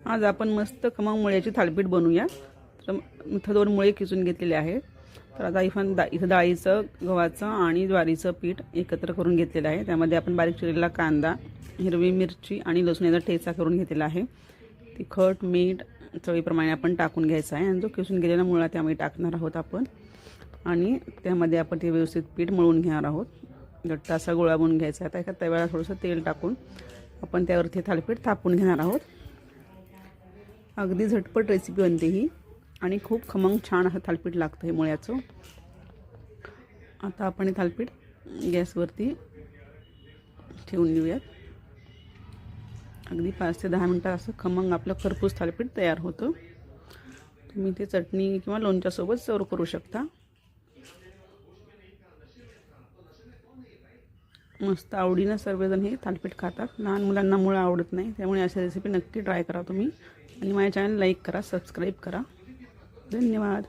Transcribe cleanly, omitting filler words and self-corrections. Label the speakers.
Speaker 1: आज आपण मस्त खमंग मुळ्याची थालीपीठ बनवूया। तर इथं 2 मुळे किसून घेतलेले आहेत। तर आता इथं डाळीचं, गव्हाचं आणि ज्वारीचं पीठ एकत्र करून घेतलेलं आहे। त्यामध्ये आपण बारीक चिरलेला कांदा, हिरवी मिरची आणि लसूण याचा ठेचा करून घेतलेला आहे। तिखट, मीठ चवीप्रमाणे आपण टाकून घ्यायचं आहे आणि जो किसून गेलेला मुळा त्यामध्ये टाकणार आहोत आपण। आणि त्यामध्ये आपण ते व्यवस्थित पीठ मळून घेणार आहोत। घट्ट असा गोळा बनवून घ्यायचा आहे। आता एका तव्याला थोडंसं तेल टाकून आपण त्यावरती थालीपीठ थापून घेणार आहोत। अगदी झटपट रेसिपी बनते ही आणि खूप खमंग छान असं थालीपीठ लागतं हे मुळ्याचं। आता आपण हे थालीपीठ गॅसवरती ठेवून देऊयात। अगदी 5 ते 10 मिनिटात असं खमंग आपलं खरपूस थालीपीठ तयार होतं। तुम्ही ते चटणी किंवा लोणच्यासोबत सर्व करू शकता। मस्त आवडीनं सर्वजण हे थालीपीठ खातात। लहान मुलांना मुळं आवडत नाही, त्यामुळे अशी रेसिपी नक्की ट्राय करा तुम्ही। आणि माझ्या चॅनल लाईक करा, सबस्क्राईब करा। धन्यवाद।